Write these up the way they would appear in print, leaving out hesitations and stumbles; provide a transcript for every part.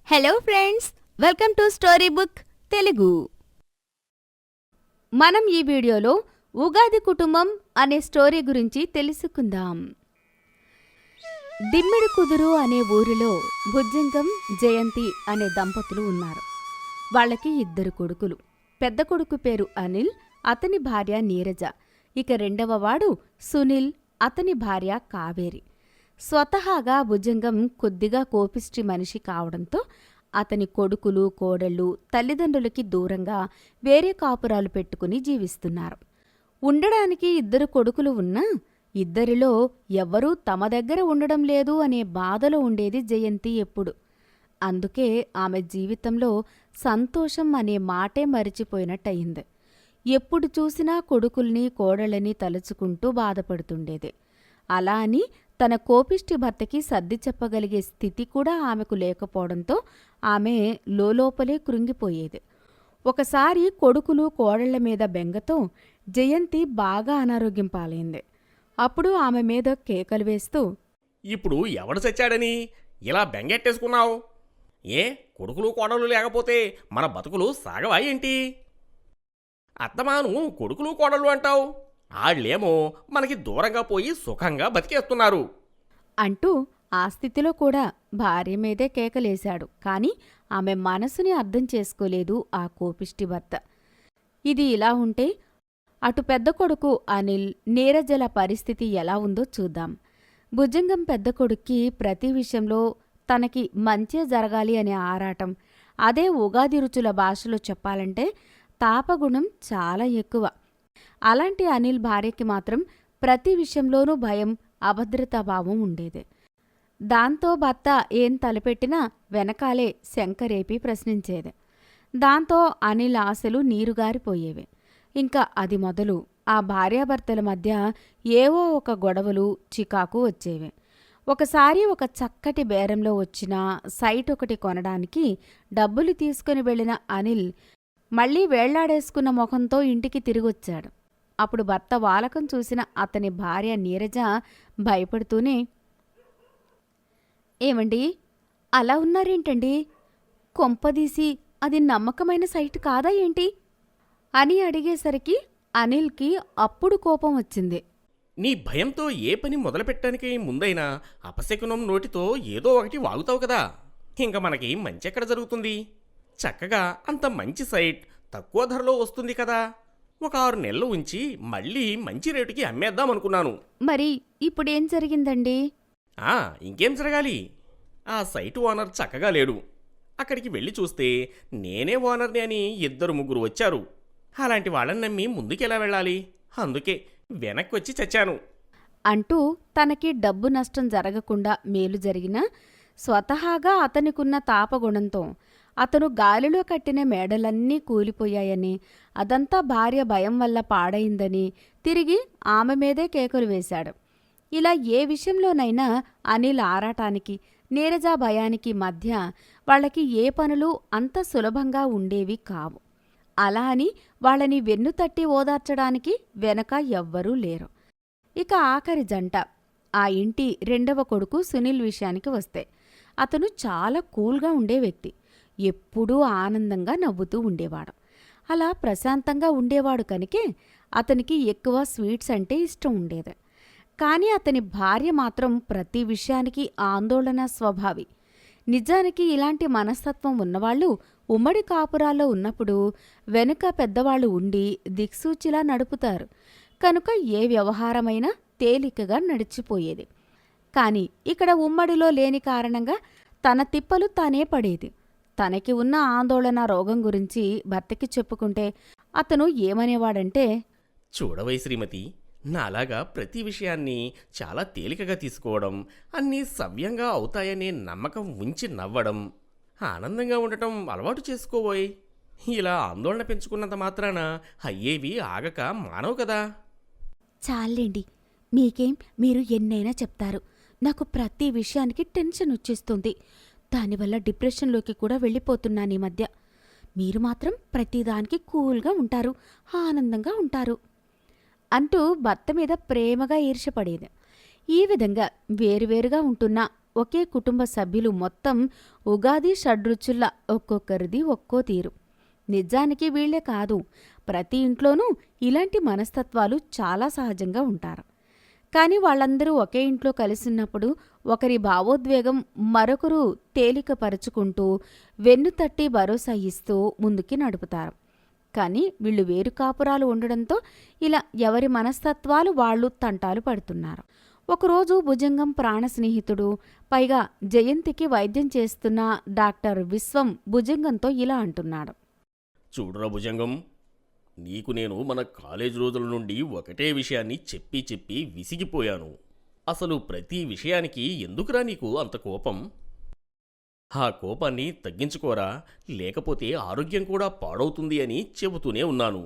Hello friends, welcome to story book Telugu. మనం ఈ వీడియోలో ఉగాది కుటుంబం అనే స్టోరీ గురించి తెలుసుకుందాం. దిమ్మిడి కుదురు అనే ఊరిలో భుజంగం, జయంతి అనే దంపతులు ఉన్నారు. వాళ్ళకి 2 కొడుకులు. పెద్ద కొడుకు పేరు అనిల్, అతని భార్య నీరజ. ఇక రెండవవాడు సునీల్, అతని భార్య కావేరి. స్వతహాగా భుజంగం కొద్దిగా కోపిష్టి మనిషి కావడంతో అతని కొడుకులు, కోడళ్ళు తల్లిదండ్రులకి దూరంగా వేరే కాపురాలు పెట్టుకుని జీవిస్తున్నారు. ఉండడానికి 2 కొడుకులు ఉన్నా ఇద్దరిలో ఎవ్వరూ తమ దగ్గర ఉండడం లేదు అనే బాధలో ఉండేది జయంతి ఎప్పుడు. అందుకే ఆమె జీవితంలో సంతోషం అనే మాటే మరిచిపోయినట్టయింది. ఎప్పుడు చూసినా కొడుకుల్ని, కోడళ్ళని తలుచుకుంటూ బాధపడుతుండేది. అలా అని తన కోపిష్టి భర్తకి సర్ది చెప్పగలిగే స్థితి కూడా ఆమెకు లేకపోవడంతో ఆమె లోలోపలే కృంగిపోయేది. ఒకసారి కొడుకులు, కోడళ్ల మీద బెంగతో జయంతి బాగా అనారోగ్యం పాలైంది. అప్పుడు ఆమె మీద కేకలు వేస్తూ, ఇప్పుడు ఎవడు చచ్చాడని ఇలా బెంగెట్టేసుకున్నావు? ఏ కొడుకులు కోడలు లేకపోతే మన బతుకులు సాగవా ఏంటి? అత్తమాను కొడుకులు కోడలు అంటావు, ఆళ్లేమో మనకి దూరంగా పోయి సుఖంగా బతికేస్తున్నారు అంటూ ఆ స్థితిలో కూడా భార్య మీదే కేకలేశాడు. కాని ఆమె మనసుని అర్థం చేసుకోలేదు ఆ కోపిష్టి భర్త. ఇది ఇలా ఉంటే అటు పెద్ద కొడుకు అనిల్, నీరజల పరిస్థితి ఎలా ఉందో చూద్దాం. భుజంగం పెద్ద కొడుక్కి ప్రతి విషయంలో తనకి మంచే జరగాలి అనే ఆరాటం. అదే ఉగాది రుచుల భాషలో చెప్పాలంటే తాపగుణం చాలా ఎక్కువ. అలాంటి అనిల్ భార్యకి మాత్రం ప్రతి విషయంలోనూ భయం, అభద్రతాభావం ఉండేది. దాంతో భర్త ఏం తలపెట్టినా వెనకాలే శంకరేపి ప్రశ్నించేది. దాంతో అనిల్ ఆశలు నీరుగారిపోయేవి. ఇంకా అది మొదలు ఆ భార్యాభర్తల మధ్య ఏవో ఒక గొడవలు, చికాకు వచ్చేవి. ఒకసారి ఒక చక్కటి బేరంలో వచ్చిన సైట్ ఒకటి కొనడానికి డబ్బులు తీసుకుని వెళ్లిన అనిల్ మళ్లీ వేళ్లాడేసుకున్న మొహంతో ఇంటికి తిరిగొచ్చాడు. అప్పుడు భర్త వాలకం చూసిన అతని భార్య నీరజ భయపడుతూనే, ఏమండి అలా ఉన్నారేంటండి? కొంపదీసి అది నమ్మకమైన సైట్ కాదా ఏంటి అని అడిగేసరికి అనిల్కి అప్పుడు కోపం వచ్చింది. నీ భయంతో ఏ పని మొదలుపెట్టడానికి ముందైనా అపశకునం నోటితో ఏదో ఒకటి వాగుతావు కదా. ఇంక మనకి మంచెక్కడ జరుగుతుంది? చక్కగా అంత మంచి సైట్ తక్కువ ధరలో వస్తుంది కదా. ఒక 6 నెలలు ఉంచి మళ్ళీ మంచి రేటుకి అమ్మేద్దామనుకున్నాను. మరి ఇప్పుడేం జరిగిందండి? ఇంకేం జరగాలి? ఆ సైటు ఓనర్ చక్కగా లేడు. అక్కడికి వెళ్ళి చూస్తే నేనే ఓనర్ని అని 2-3 వచ్చారు. అలాంటి వాళ్ళని నమ్మి ముందుకెలా వెళ్ళాలి? అందుకే వెనక్కొచ్చి చచ్చాను అంటూ తనకి డబ్బు నష్టం జరగకుండా మేలు జరిగినా స్వతహాగా అతనికున్న తాపగుణంతో అతను గాలిలో కట్టిన మేడలన్నీ కూలిపోయాయని, అదంతా భార్య భయం వల్ల పాడైందని తిరిగి ఆమె మీదే కేకలు వేశాడు. ఇలా ఏ విషయంలోనైనా అనిల్ ఆరాటానికి, నీరజ భయానికి మధ్య వాళ్ళకి ఏ పనులు అంత సులభంగా ఉండేవి కావు. అలా అని వాళ్ళని వెన్నుతట్టి ఓదార్చడానికి వెనక ఎవ్వరూ లేరు. ఇక ఆఖరి జంట, ఆ ఇంటి 2వ కొడుకు సునీల్ విషయానికి వస్తే అతను చాలా కూల్గా ఉండే వ్యక్తి. ఎప్పుడూ ఆనందంగా నవ్వుతూ ఉండేవాడు. అలా ప్రశాంతంగా ఉండేవాడు కనుకే అతనికి ఎక్కువ స్వీట్స్ అంటే ఇష్టం ఉండేది. కాని అతని భార్య మాత్రం ప్రతి విషయానికి ఆందోళన స్వభావి. నిజానికి ఇలాంటి మనస్తత్వం ఉన్నవాళ్లు ఉమ్మడి కాపురాల్లో ఉన్నప్పుడు వెనుక పెద్దవాళ్లు ఉండి దిక్సూచిలా నడుపుతారు కనుక ఏ వ్యవహారమైనా తేలికగా నడిచిపోయేది. కాని ఇక్కడ ఉమ్మడిలో లేని కారణంగా తన తిప్పలు తానే పడేది. తనకి ఉన్న ఆందోళన రోగం గురించి భర్తకి చెప్పుకుంటే అతను ఏమనేవాడంటే, చూడవై శ్రీమతి, నాలాగా ప్రతి విషయాన్ని చాలా తేలికగా తీసుకోవడం, అన్నీ సవ్యంగా అవుతాయనే నమ్మకం ఉంచి నవ్వడం, ఆనందంగా ఉండటం అలవాటు చేసుకోబోయ్. ఇలా ఆందోళన పెంచుకున్నంత మాత్రాన అయ్యేవి ఆగక మానవు కదా. చాలేండి, మీకేం మీరు ఎన్నైనా చెప్తారు. నాకు ప్రతి విషయానికి టెన్షన్ వచ్చేస్తుంది. దానివల్ల డిప్రెషన్లోకి కూడా వెళ్ళిపోతున్నాను ఈ మధ్య. మీరు మాత్రం ప్రతిదానికి కూల్గా ఉంటారు, ఆనందంగా ఉంటారు అంటూ భర్త మీద ప్రేమగా ఈర్ష్యపడేది. ఈ విధంగా వేరువేరుగా ఉంటున్నా ఒకే కుటుంబ సభ్యులు మొత్తం ఉగాది షడ్రుచుల ఒక్కొక్కరిది ఒక్కో తీరు. నిజానికి వీళ్లే కాదు, ప్రతి ఇంట్లోనూ ఇలాంటి మనస్తత్వాలు చాలా సహజంగా ఉంటారు. కాని వాళ్ళందరూ ఒకే ఇంట్లో కలిసిన్నప్పుడు ఒకరి భావోద్వేగం మరొకరు తేలికపరుచుకుంటూ వెన్నుతట్టి భరోసా ఇస్తూ ముందుకి నడుపుతారు. కాని వీళ్ళు వేరు కాపురాలు ఉండడంతో ఇలా ఎవరి మనస్తత్వాలు వాళ్ళు తంటాలు పడుతున్నారు. ఒకరోజు భుజంగం ప్రాణ స్నేహితుడు, పైగా జయంతికి వైద్యం చేస్తున్న డాక్టర్ విశ్వం భుజంగంతో ఇలా అంటున్నాడు. చూడురా భుజంగం, నీకు నేను మన కాలేజ్ రోజుల నుండి ఒకటే విషయాన్ని చెప్పి చెప్పి విసిగిపోయాను. అసలు ప్రతి విషయానికి ఎందుకురా నీకు అంత కోపం? ఆ కోపాన్ని తగ్గించుకోరా, లేకపోతే ఆరోగ్యం కూడా పాడవుతుంది అని చెబుతూనే ఉన్నాను.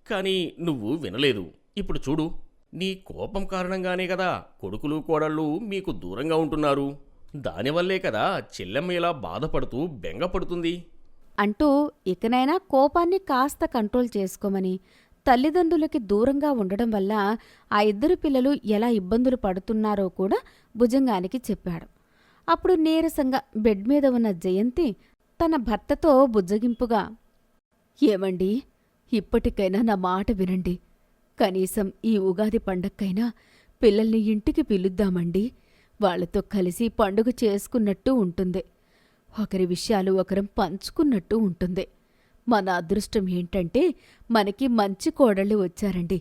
కానీ నువ్వు వినలేదు. ఇప్పుడు చూడు, నీ కోపం కారణంగానే కదా కొడుకులు కోడళ్ళు మీకు దూరంగా ఉంటున్నారు. దానివల్లే కదా చెల్లెమ్మ ఇలా బాధపడుతూ బెంగపడుతుంది అంటూ ఇకనైనా కోపాన్ని కాస్త కంట్రోల్ చేసుకోమని, తల్లిదండ్రులకి దూరంగా ఉండడం వల్ల ఆ ఇద్దరు పిల్లలు ఎలా ఇబ్బందులు పడుతున్నారో కూడా భుజంగానికి చెప్పాడు. అప్పుడు నీరసంగా బెడ్ మీద ఉన్న జయంతి తన భర్తతో బుజ్జగింపుగా, ఏమండి, ఇప్పటికైనా నా మాట వినండి. కనీసం ఈ ఉగాది పండక్కైనా పిల్లల్ని ఇంటికి పిలుద్దామండి. వాళ్లతో కలిసి పండుగ చేసుకున్నట్టు ఉంటుంది. ఒకరి విషయాలు ఒకరం పంచుకున్నట్టు ఉంటుంది. మన అదృష్టం ఏంటంటే మనకి మంచి కోడళ్ళు వచ్చారండి.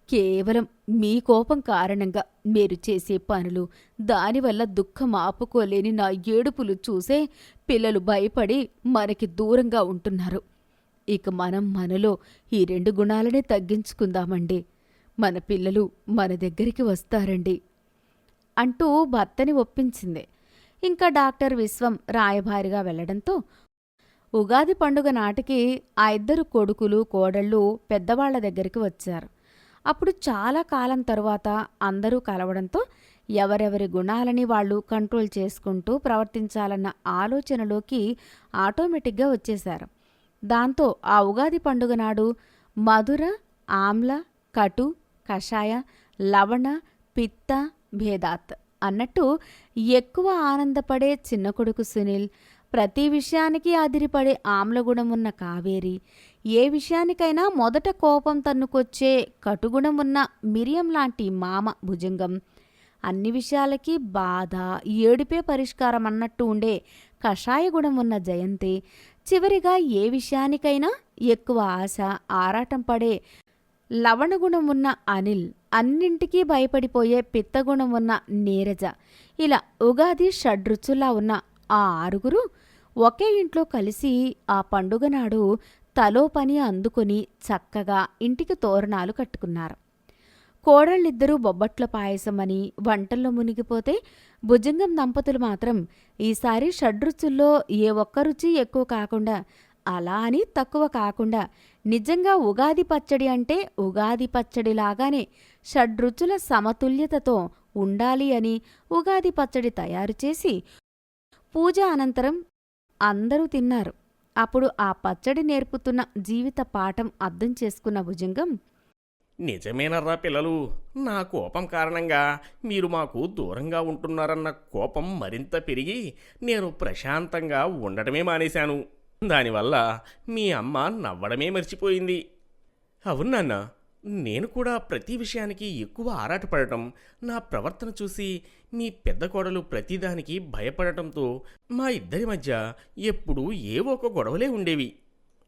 కేవలం మీ కోపం కారణంగా మీరు చేసే పనులు, దానివల్ల దుఃఖం ఆపుకోలేని నా ఏడుపులు చూసే పిల్లలు భయపడి మనకి దూరంగా ఉంటున్నారు. ఇక మనం మనలో ఈ 2 గుణాలనే తగ్గించుకుందామండి. మన పిల్లలు మన దగ్గరికి వస్తారండి అంటూ భర్తని ఒప్పించింది. ఇంకా డాక్టర్ విశ్వం రాయభారిగా వెళ్లడంతో ఉగాది పండుగ నాటికి ఆ ఇద్దరు కొడుకులు కోడళ్ళు పెద్దవాళ్ల దగ్గరికి వచ్చారు. అప్పుడు చాలా కాలం తరువాత అందరూ కలవడంతో ఎవరెవరి గుణాలని వాళ్ళు కంట్రోల్ చేసుకుంటూ ప్రవర్తించాలన్న ఆలోచనలోకి ఆటోమేటిక్గా వచ్చేశారు. దాంతో ఆ ఉగాది పండుగ నాడు మధుర, ఆమ్ల, కటు, కషాయ, లవణ, పిత్త భేదాత్ అన్నట్టు ఎక్కువ ఆనందపడే చిన్న కొడుకు సునీల్, ప్రతి విషయానికి అదిరిపడే ఆమ్లగుణం ఉన్న కావేరి, ఏ విషయానికైనా మొదట కోపం తన్నుకొచ్చే కటుగుణం ఉన్న మిరియం లాంటి మామ భుజంగం, అన్ని విషయాలకి బాధ, ఏడుపే పరిష్కారం అన్నట్టు ఉండే కషాయ గుణం ఉన్న జయంతి, చివరిగా ఏ విషయానికైనా ఎక్కువ ఆశ, ఆరాటం పడే లవణగుణం ఉన్న అనిల్, అన్నింటికీ భయపడిపోయే పిత్తగుణం ఉన్న నీరజ, ఇలా ఉగాది షడ్రుచులా ఉన్న ఆ 6గురు ఒకే ఇంట్లో కలిసి ఆ పండుగ నాడు తలో పని అందుకొని చక్కగా ఇంటికి తోరణాలు కట్టుకున్నారు. కోడళ్ళిద్దరూ బొబ్బట్ల పాయసమని వంటల్లో మునిగిపోతే భుజంగం దంపతులు మాత్రం ఈసారి షడ్రుచుల్లో ఏ ఒక్క రుచి ఎక్కువ కాకుండా, అలా అని తక్కువ కాకుండా, నిజంగా ఉగాది పచ్చడి అంటే ఉగాది పచ్చడిలాగానే షడ్రుచుల సమతుల్యతతో ఉండాలి అని ఉగాది పచ్చడి తయారుచేసి పూజ అనంతరం అందరూ తిన్నారు. అప్పుడు ఆ పచ్చడి నేర్పుతున్న జీవిత పాఠం అర్థం చేసుకున్న భుజంగం, నిజమేనర్రా పిల్లలు, నా కోపం కారణంగా మీరు మాకు దూరంగా ఉంటున్నారన్న కోపం మరింత పెరిగి నేను ప్రశాంతంగా ఉండటమే మానేశాను. దానివల్ల మీ అమ్మ నవ్వడమే మర్చిపోయింది. అవును నాన్న, నేను కూడా ప్రతి విషయానికి ఎక్కువ ఆరాటపడటం, నా ప్రవర్తన చూసి మీ పెద్ద కోడలు ప్రతిదానికి భయపడటంతో మా ఇద్దరి మధ్య ఎప్పుడూ ఏవో ఒక గొడవలే ఉండేవి.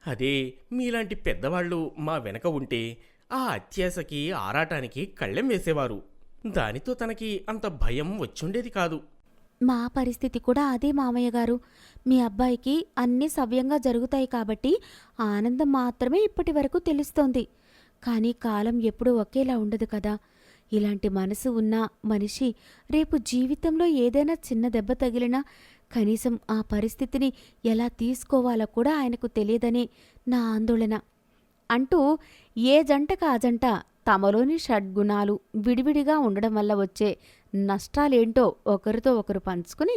అదే మీలాంటి పెద్దవాళ్ళు మా వెనక ఉంటే ఆ అత్యాశకి, ఆరాటానికి కళ్ళెం వేసేవారు. దానితో తనకి అంత భయం వచ్చుండేది కాదు. మా పరిస్థితి కూడా అదే మామయ్య గారు. మీ అబ్బాయికి అన్నీ సవ్యంగా జరుగుతాయి కాబట్టి ఆనందం మాత్రమే ఇప్పటి వరకు తెలుస్తోంది. కానీ కాలం ఎప్పుడూ ఒకేలా ఉండదు కదా. ఇలాంటి మనసు ఉన్న మనిషి రేపు జీవితంలో ఏదైనా చిన్న దెబ్బ తగిలినా కనీసం ఆ పరిస్థితిని ఎలా తీసుకోవాలో కూడా ఆయనకు తెలియదనే నా ఆందోళన అంటూ ఏ జంటకు ఆ జంట తమలోని షడ్గుణాలు విడివిడిగా ఉండడం వల్ల వచ్చే నష్టాలేంటో ఒకరితో ఒకరు పంచుకుని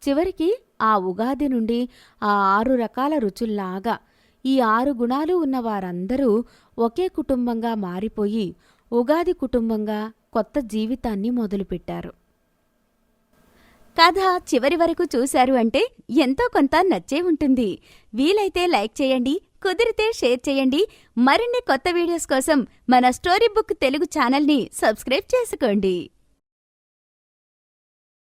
చివరికి ఆ ఉగాది నుండి ఆ 6 రకాల రుచుల్లాగా ఈ 6 గుణాలు ఉన్న వారందరూ ఒకే కుటుంబంగా మారిపోయి ఉగాది కుటుంబంగా కొత్త జీవితాన్ని మొదలుపెట్టారు. కథ చివరి వరకు చూశారు అంటే ఎంతో కొంత నచ్చే ఉంటుంది. వీలైతే లైక్ చేయండి, కుదిరితే షేర్ చేయండి. మరిన్ని కొత్త వీడియోస్ కోసం మన స్టోరీ బుక్ తెలుగు ఛానల్ని సబ్స్క్రైబ్ చేసుకోండి.